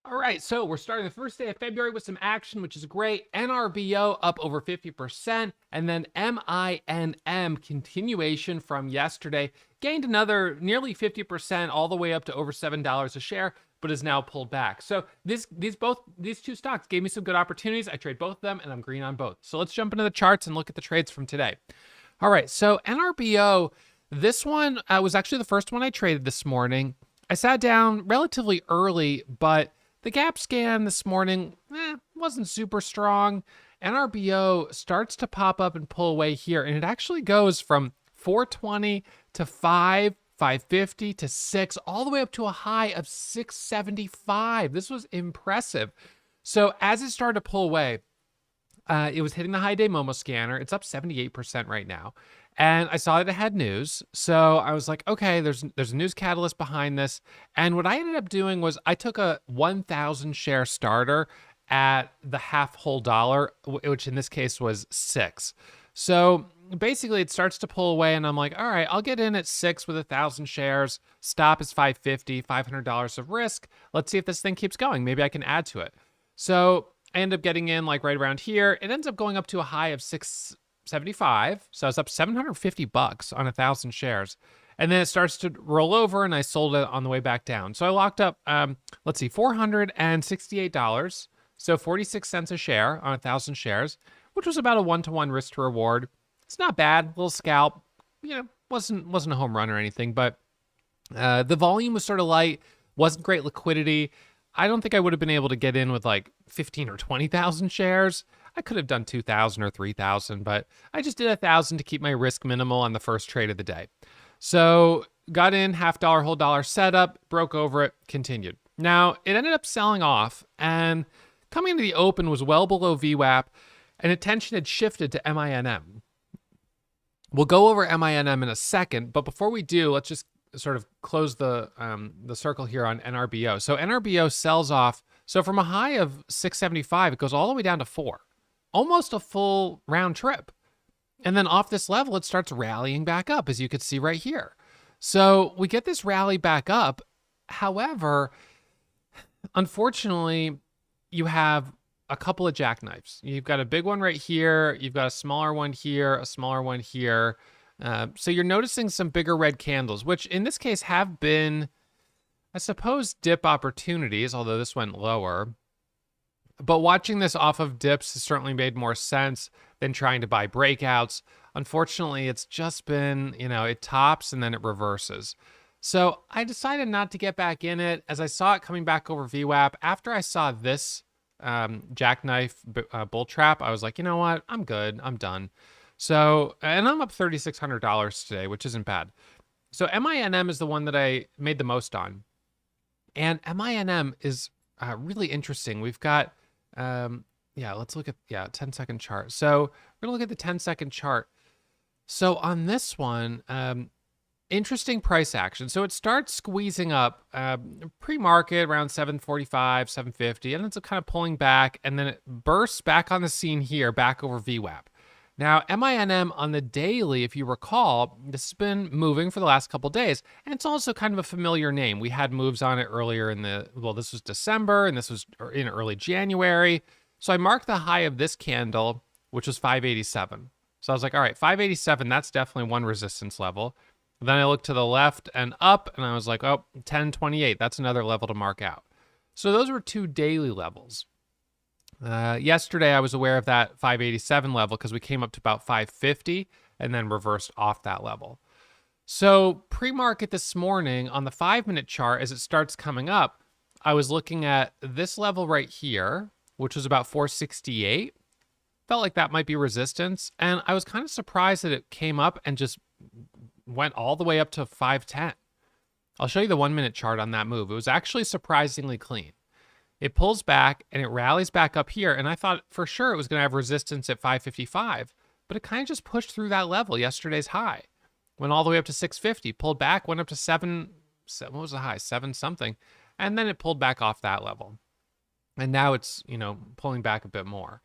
All right, so we're starting the first day of February with some action, which is great. NRBO up over 50%, and then MINM continuation from yesterday gained another nearly 50%, all the way up to over $7 a share, but is now pulled back. So these two stocks gave me some good opportunities. I trade both of them, and I'm green on both. So let's jump into the charts and look at the trades from today. All right, so NRBO, this one was actually the first one I traded this morning. I sat down relatively early, but the gap scan this morning wasn't super strong. NRBO starts to pop up and pull away here, and it actually goes from 420 to 550 to 6, all the way up to a high of 675. This was impressive. So as it started to pull away, it was hitting the high day Momo scanner. It's up 78% right now. And I saw that it had news. So I was like, okay, there's a news catalyst behind this. And what I ended up doing was I took a 1,000 share starter at the half whole dollar, which in this case was 6. So basically it starts to pull away, and I'm like, all right, I'll get in at 6 with 1,000 shares. Stop is 550, $500 of risk. Let's see if this thing keeps going. Maybe I can add to it. So I end up getting in like right around here. It ends up going up to a high of 675. So I was up $750 on 1,000 shares. And then it starts to roll over, and I sold it on the way back down. So I locked up, let's see, $468. So 46 cents a share on 1,000 shares, which was about a 1-to-1 risk to reward. It's not bad, little scalp. Wasn't a home run or anything, but the volume was sort of light, wasn't great liquidity. I don't think I would have been able to get in with like 15 or 20,000 shares. I could have done 2,000 or 3,000, but I just did 1,000 to keep my risk minimal on the first trade of the day. So got in, half dollar, whole dollar setup, broke over it, continued. Now it ended up selling off, and coming into the open was well below VWAP, and attention had shifted to MINM. We'll go over MINM in a second, but before we do, let's just sort of close the circle here on NRBO. So NRBO sells off. So from a high of 675, it goes all the way down to 4, almost a full round trip. And then off this level, it starts rallying back up, as you can see right here. So we get this rally back up. However, unfortunately, you have a couple of jackknifes. You've got a big one right here. You've got a smaller one here, a smaller one here. So you're noticing some bigger red candles, which in this case have been, I suppose, dip opportunities, although this went lower. But watching this off of dips has certainly made more sense than trying to buy breakouts. Unfortunately, it's just been, it tops and then it reverses. So I decided not to get back in it, as I saw it coming back over VWAP. After I saw this jackknife bull trap, I was like, you know what? I'm good. I'm done. So, and I'm up $3,600 today, which isn't bad. So MINM is the one that I made the most on. And MINM is really interesting. We've got, let's look at, 10-second chart. So we're going to look at the 10-second chart. So on this one, interesting price action. So it starts squeezing up pre-market around 745, 750, and it's kind of pulling back, and then it bursts back on the scene here, back over VWAP. Now, MINM on the daily, if you recall, this has been moving for the last couple of days, and it's also kind of a familiar name. We had moves on it earlier this was December, and this was in early January. So I marked the high of this candle, which was 587. So I was like, all right, 587, that's definitely one resistance level. Then I looked to the left and up, and I was like, oh, 1028, that's another level to mark out. So those were two daily levels. Yesterday, I was aware of that 587 level because we came up to about 550 and then reversed off that level. So pre-market this morning on the 5-minute chart, as it starts coming up, I was looking at this level right here, which was about 468. Felt like that might be resistance. And I was kind of surprised that it came up and just went all the way up to 510. I'll show you the 1-minute chart on that move. It was actually surprisingly clean. It pulls back and it rallies back up here. And I thought for sure it was going to have resistance at 555, but it kind of just pushed through that level, yesterday's high. Went all the way up to 650, pulled back, went up to 7, what was the high? 7 something. And then it pulled back off that level. And now it's, pulling back a bit more.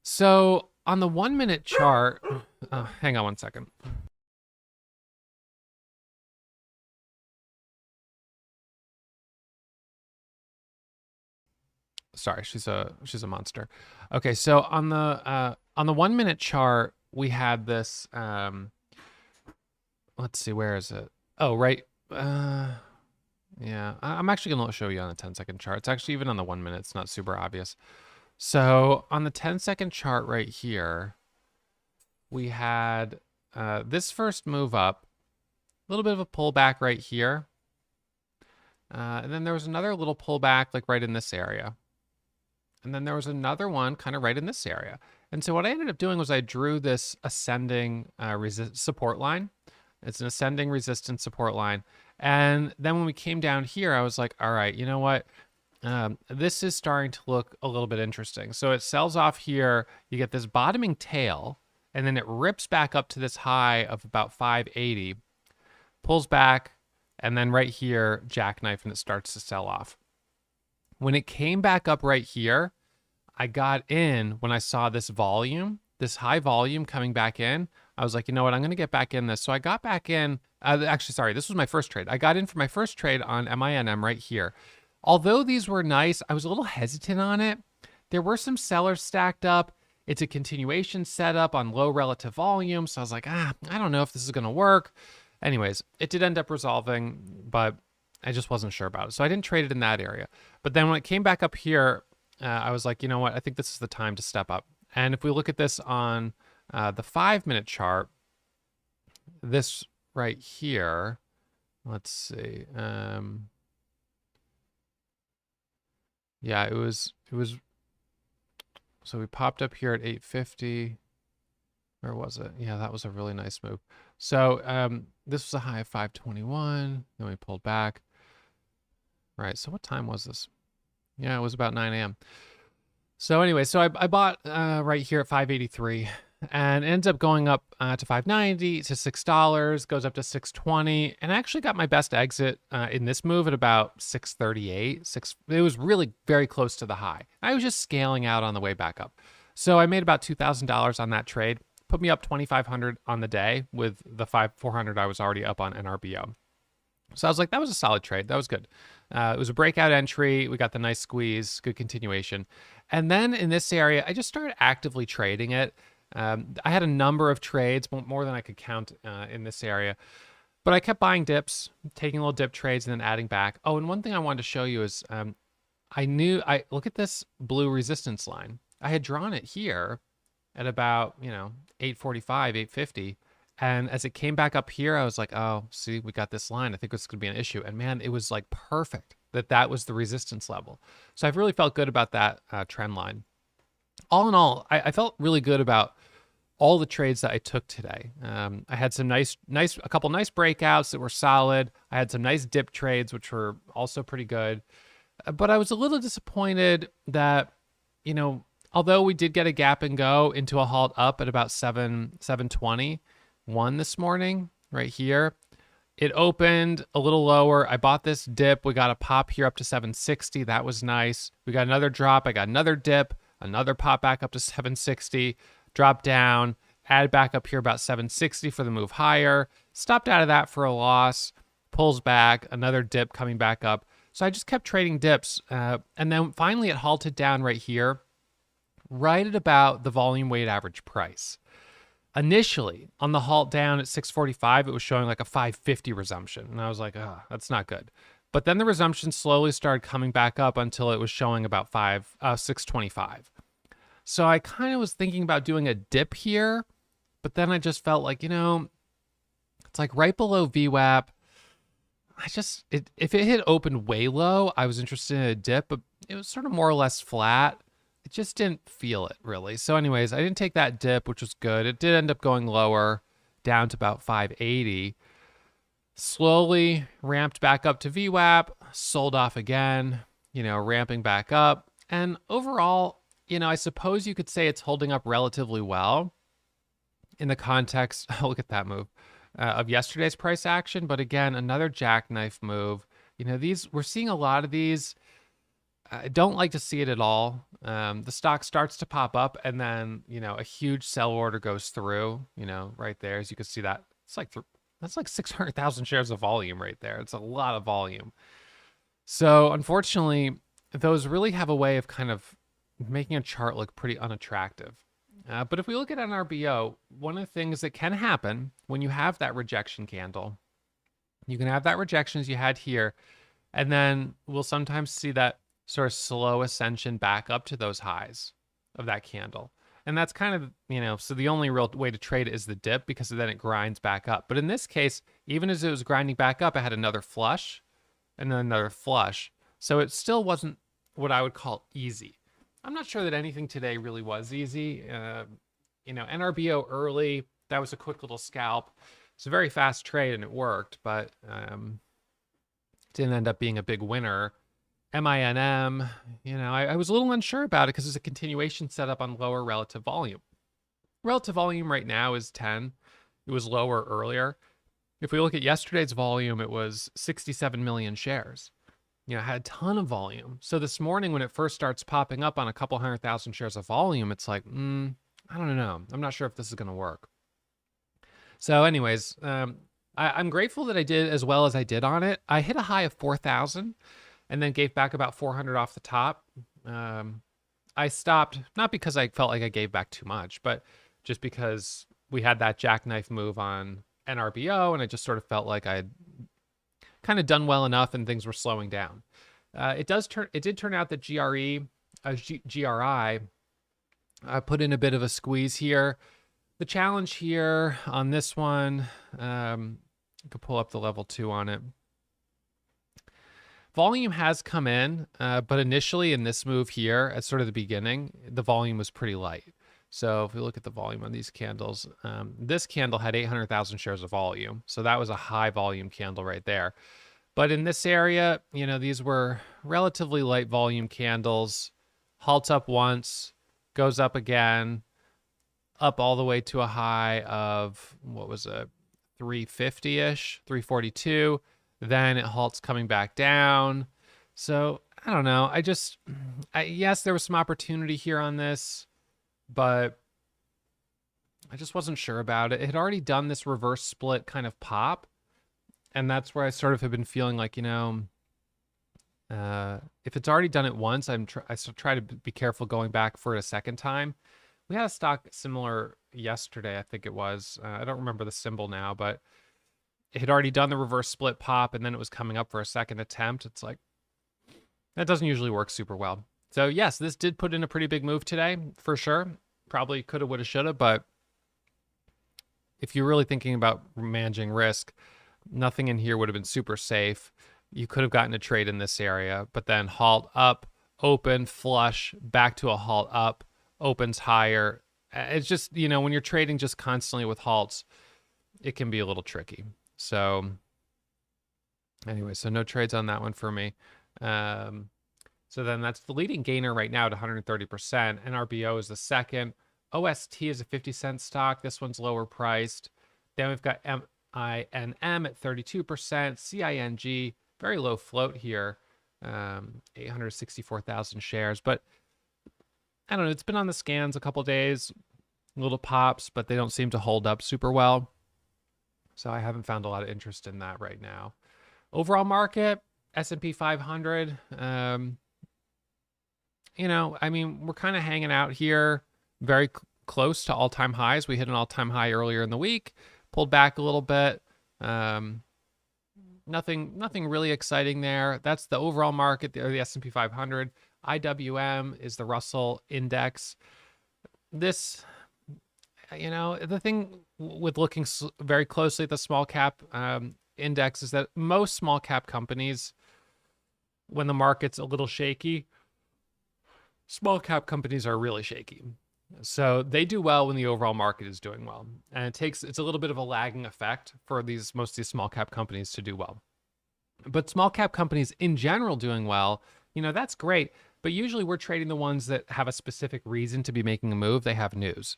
So on the 1-minute chart, hang on one second. Sorry, she's a monster. Okay, so on the 1 minute chart, we had this let's see, where is it? Oh, right. Yeah, I'm actually going to show you on the 10-second chart. It's actually even on the 1 minute, it's not super obvious. So on the 10-second chart right here, we had this first move up, a little bit of a pullback right here. And then there was another little pullback like right in this area. And then there was another one kind of right in this area. And so what I ended up doing was I drew this ascending support line. It's an ascending resistance support line. And then when we came down here, I was like, all right, you know what? This is starting to look a little bit interesting. So it sells off here. You get this bottoming tail, and then it rips back up to this high of about 580, pulls back, and then right here, jackknife, and it starts to sell off. When it came back up right here, I got in when I saw this volume, this high volume coming back in. I was like, you know what, I'm going to get back in this. So I got back in. Actually, sorry, this was my first trade. I got in for my first trade on MINM right here. Although these were nice, I was a little hesitant on it. There were some sellers stacked up. It's a continuation setup on low relative volume. So I was like, I don't know if this is going to work. Anyways, it did end up resolving, but I just wasn't sure about it. So I didn't trade it in that area. But then when it came back up here, I was like, you know what? I think this is the time to step up. And if we look at this on the 5 minute chart, this right here, let's see. Yeah, it was, so we popped up here at 850. Where was it? Yeah, that was a really nice move. So this was a high of 521. Then we pulled back. Right. So what time was this? Yeah, it was about 9 a.m. So anyway, so I bought right here at 583 and ends up going up to 590 to $6, goes up to 620, and I actually got my best exit in this move at about 638. It was really very close to the high. I was just scaling out on the way back up. So I made about $2,000 on that trade. Put me up 2,500 on the day with the 400 I was already up on NRBO. So I was like, that was a solid trade. That was good. It was a breakout entry. We got the nice squeeze, good continuation. And then in this area, I just started actively trading it. I had a number of trades, more than I could count in this area. But I kept buying dips, taking little dip trades, and then adding back. Oh, and one thing I wanted to show you is look at this blue resistance line. I had drawn it here at about, 845, 850. And as it came back up here, I was like, oh, see, we got this line. I think it's going to be an issue. And man, it was like perfect that was the resistance level. So I've really felt good about that trend line. All in all, I felt really good about all the trades that I took today. I had some a couple nice breakouts that were solid. I had some nice dip trades, which were also pretty good. But I was a little disappointed that, although we did get a gap and go into a halt up at about 721 this morning, right here. It opened a little lower. I bought this dip. We got a pop here up to 760. That was nice. We got another drop. I got another dip, another pop back up to 760, drop down, add back up here about 760 for the move higher. Stopped out of that for a loss, pulls back, another dip coming back up. So I just kept trading dips. And then finally it halted down right here, right at about the volume weighted average price. Initially, on the halt down at 645, it was showing like a 550 resumption. And I was like, oh, that's not good. But then the resumption slowly started coming back up until it was showing about 625. So I kind of was thinking about doing a dip here, but then I just felt like, it's like right below VWAP. If it had opened way low, I was interested in a dip, but it was sort of more or less flat. It just didn't feel it really. So anyways, I didn't take that dip, which was good. It did end up going lower, down to about 580. Slowly ramped back up to VWAP, sold off again, ramping back up. And overall, I suppose you could say it's holding up relatively well in the context, look at that move, of yesterday's price action. But again, another jackknife move. We're seeing a lot of these. I don't like to see it at all. The stock starts to pop up and then, a huge sell order goes through, right there. As you can see that, that's like 600,000 shares of volume right there. It's a lot of volume. So unfortunately, those really have a way of kind of making a chart look pretty unattractive. But if we look at NRBO, one of the things that can happen when you have that rejection candle, you can have that rejection as you had here, and then we'll sometimes see that sort of slow ascension back up to those highs of that candle. And that's kind of, so the only real way to trade it is the dip, because then it grinds back up. But in this case, even as it was grinding back up, it had another flush and then another flush. So it still wasn't what I would call easy. I'm not sure that anything today really was easy. NRBO early, that was a quick little scalp. It's a very fast trade and it worked, but didn't end up being a big winner. MINM, I was a little unsure about it because it's a continuation setup on lower relative volume. Relative volume right now is 10. It was lower earlier. If we look at yesterday's volume, it was 67 million shares. It had a ton of volume. So this morning when it first starts popping up on a couple 100,000 shares of volume, it's like, I don't know. I'm not sure if this is going to work. So anyways, I'm grateful that I did as well as I did on it. I hit a high of 4,000 and then gave back about 400 off the top. I stopped, not because I felt like I gave back too much, but just because we had that jackknife move on NRBO, and I just sort of felt like I had kind of done well enough and things were slowing down. It did turn out that GRI put in a bit of a squeeze here. The challenge here on this one, I could pull up the level 2 on it. Volume has come in, but initially in this move here at sort of the beginning, the volume was pretty light. So if we look at the volume on these candles, this candle had 800,000 shares of volume. So that was a high volume candle right there. But in this area, these were relatively light volume candles. Halts up once, goes up again, up all the way to a high of, 350-ish, 342. Then it halts coming back down. So I don't know. Yes, there was some opportunity here on this, but I just wasn't sure about it. It had already done this reverse split kind of pop. And that's where I sort of have been feeling like, if it's already done it once, I try to be careful going back for it a second time. We had a stock similar yesterday, I think it was. I don't remember the symbol now, but it had already done the reverse split pop, and then it was coming up for a second attempt. It's like, that doesn't usually work super well. So yes, this did put in a pretty big move today, for sure. Probably coulda, woulda, shoulda, but if you're really thinking about managing risk, nothing in here would have been super safe. You could have gotten a trade in this area, but then halt up, open, flush, back to a halt up, opens higher. It's just, when you're trading just constantly with halts, it can be a little tricky. So anyway, so no trades on that one for me. So then that's the leading gainer right now at 130%. NRBO is the second. OST is a 50-cent stock. This one's lower priced. Then we've got MINM at 32%. CING, very low float here, 864,000 shares. But I don't know, it's been on the scans a couple days, little pops, but they don't seem to hold up super well. So I haven't found a lot of interest in that right now. Overall market, S&P 500, we're kind of hanging out here very close to all-time highs. We hit an all-time high earlier in the week, pulled back a little bit. Nothing really exciting there. That's the overall market, or the S&P 500. IWM is the Russell index. This, the thing with looking very closely at the small cap index is that most small cap companies, when the market's a little shaky, small cap companies are really shaky. So they do well when the overall market is doing well. And it's a little bit of a lagging effect for most of these small cap companies to do well. But small cap companies in general doing well, that's great. But usually we're trading the ones that have a specific reason to be making a move. They have news.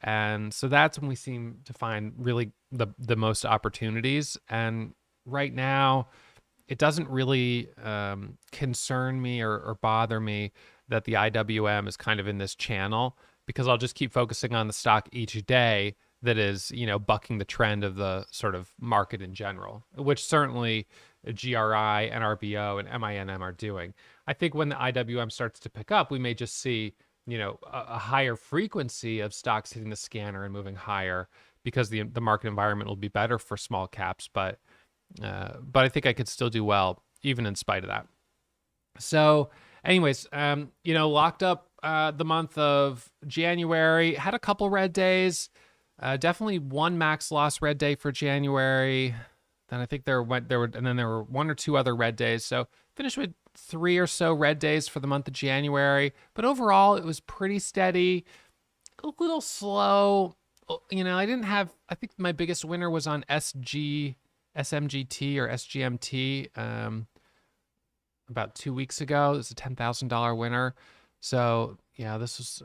And so that's when we seem to find really the most opportunities. And right now, it doesn't really concern me or bother me that the IWM is kind of in this channel, because I'll just keep focusing on the stock each day that is, bucking the trend of the sort of market in general, which certainly GRI, NRBO, and MINM are doing. I think when the IWM starts to pick up, we may just see, a higher frequency of stocks hitting the scanner and moving higher because the market environment will be better for small caps. But I think I could still do well even in spite of that. So anyways, locked up the month of January, had a couple red days, definitely one max loss red day for January. Then I think there were one or two other red days. So finished with 3 or so red days for the month of January. But overall, it was pretty steady, a little slow. I think my biggest winner was on SMGT or SGMT about 2 weeks ago. It was a $10,000 winner. So yeah, this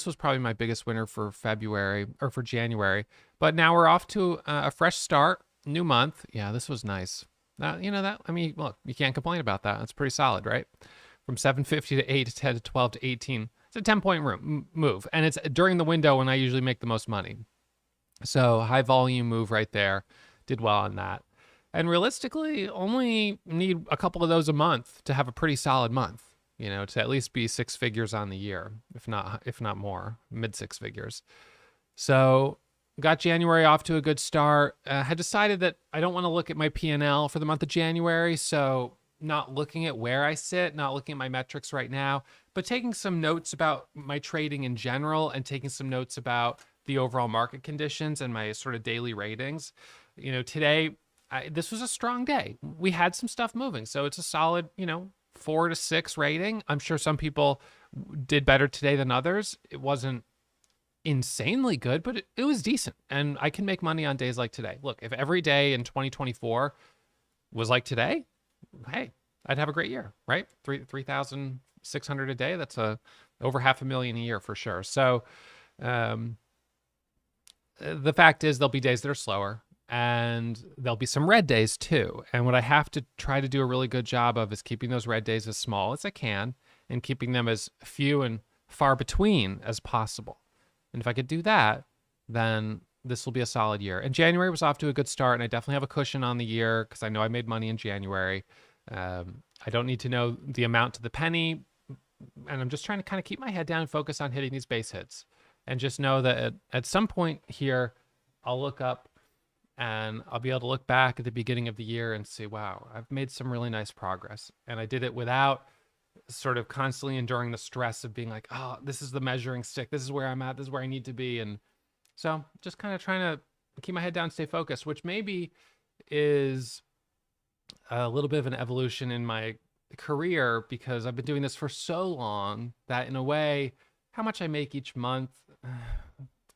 was probably my biggest winner for February or for January. But now we're off to a fresh start, new month. Yeah, this was nice. Look, you can't complain about that. That's pretty solid, right? From 750 to 8 to 10 to 12 to 18. It's a 10-point move. And it's during the window when I usually make the most money. So high volume move right there. Did well on that. And realistically, only need a couple of those a month to have a pretty solid month, to at least be 6 figures on the year, if not more, mid 6 figures. So got January off to a good start. Had decided that I don't want to look at my P&L for the month of January. So not looking at where I sit, not looking at my metrics right now, but taking some notes about my trading in general and taking some notes about the overall market conditions and my sort of daily ratings. Today, this was a strong day. We had some stuff moving. So it's a solid, 4 to 6 rating. I'm sure some people did better today than others. It wasn't insanely good, but it was decent. And I can make money on days like today. Look, if every day in 2024 was like today, hey, I'd have a great year, right? 3,600 a day. That's over $500,000 a year for sure. So the fact is there'll be days that are slower. And there'll be some red days too. And what I have to try to do a really good job of is keeping those red days as small as I can and keeping them as few and far between as possible. And if I could do that, then this will be a solid year. And January was off to a good start, and I definitely have a cushion on the year because I know I made money in January. I don't need to know the amount to the penny. And I'm just trying to kind of keep my head down and focus on hitting these base hits. And just know that at some point here, I'll look up and I'll be able to look back at the beginning of the year and say, wow, I've made some really nice progress. And I did it without sort of constantly enduring the stress of being like, oh, this is the measuring stick. This is where I'm at. This is where I need to be. And so just kind of trying to keep my head down, stay focused, which maybe is a little bit of an evolution in my career because I've been doing this for so long that in a way, how much I make each month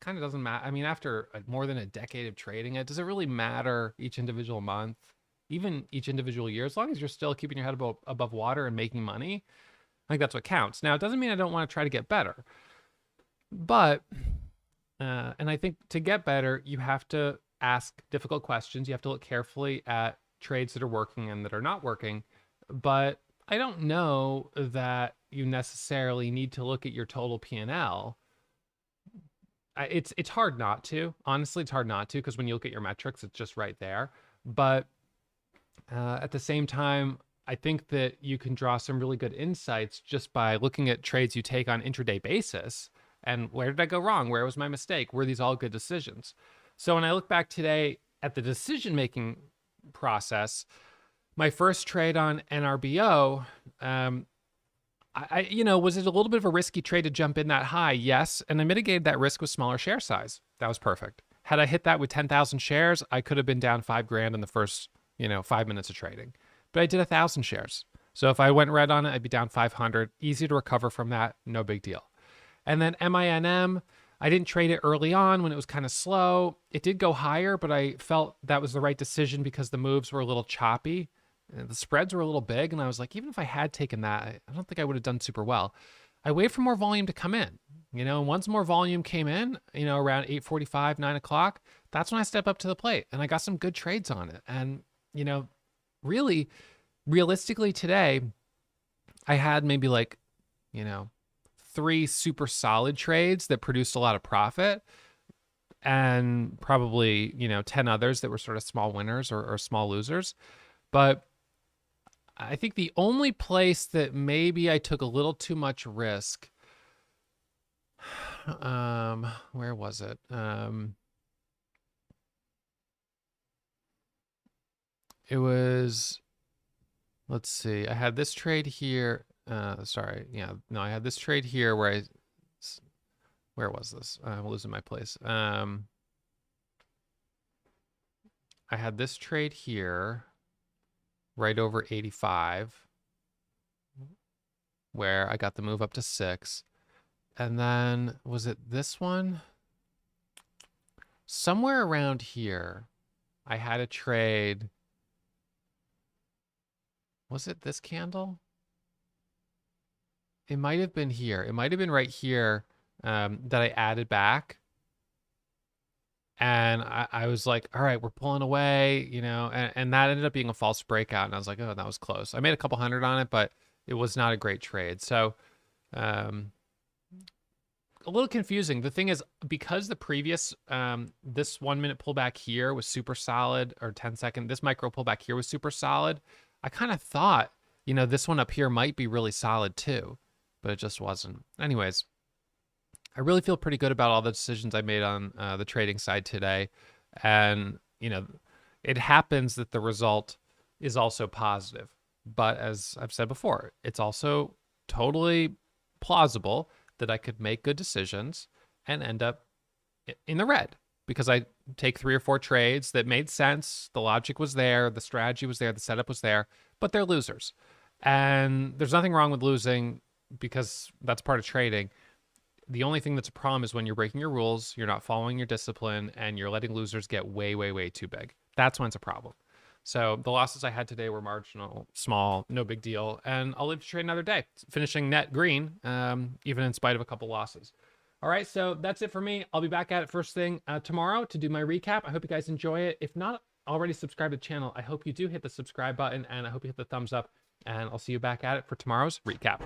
kind of doesn't matter. I mean, after more than a decade of trading it, does it really matter each individual month, even each individual year? As long as you're still keeping your head above water and making money, I think that's what counts. Now, it doesn't mean I don't want to try to get better, but, and I think to get better, you have to ask difficult questions. You have to look carefully at trades that are working and that are not working. But I don't know that you necessarily need to look at your total P&L. It's hard not to. Honestly, it's hard not to because when you look at your metrics, it's just right there. But at the same time, I think that you can draw some really good insights just by looking at trades you take on intraday basis. And where did I go wrong? Where was my mistake? Were these all good decisions? So when I look back today at the decision-making process, my first trade on NRBO, was it a little bit of a risky trade to jump in that high? Yes. And I mitigated that risk with smaller share size. That was perfect. Had I hit that with 10,000 shares, I could have been down $5,000 in the first, 5 minutes of trading. But I did 1,000 shares. So if I went red on it, I'd be down 500. Easy to recover from that. No big deal. And then MINM, I didn't trade it early on when it was kind of slow. It did go higher, but I felt that was the right decision because the moves were a little choppy. The spreads were a little big, and I was like, even if I had taken that, I don't think I would have done super well. I waited for more volume to come in, and once more volume came in, around 8:45, 9 o'clock, that's when I stepped up to the plate, and I got some good trades on it. And, really, realistically today, I had maybe 3 super solid trades that produced a lot of profit and probably, 10 others that were sort of small winners or small losers. But I think the only place that maybe I took a little too much risk, where was it? It was, let's see, I had this trade here. Sorry, yeah, no, I had this trade here where where was this? I'm losing my place. I had this trade here, right over 85, where I got the move up to 6. And then, was it this one? Somewhere around here, I had a trade. Was it this candle? It might have been here. It might have been right here that I added back. And I was like, all right, we're pulling away, you know, and that ended up being a false breakout. And I was like, oh, that was close. I made a couple hundred on it, but it was not a great trade. So a little confusing. The thing is, because the previous, this 1 minute pullback here was super solid, or 10-second, this micro pullback here was super solid. I kind of thought, you know, this one up here might be really solid too, but it just wasn't. Anyways, I really feel pretty good about all the decisions I made on the trading side today. And, you know, it happens that the result is also positive. But as I've said before, it's also totally plausible that I could make good decisions and end up in the red because I take 3 or 4 trades that made sense. The logic was there. The strategy was there. The setup was there, but they're losers. And there's nothing wrong with losing because that's part of trading. The only thing that's a problem is when you're breaking your rules, you're not following your discipline, and you're letting losers get way, way, way too big. That's when it's a problem. So the losses I had today were marginal, small, no big deal, and I'll live to trade another day, finishing net green, even in spite of a couple losses. All right, so that's it for me. I'll be back at it first thing tomorrow to do my recap. I hope you guys enjoy it. If not already subscribed to the channel, I hope you do hit the subscribe button, and I hope you hit the thumbs up, and I'll see you back at it for tomorrow's recap.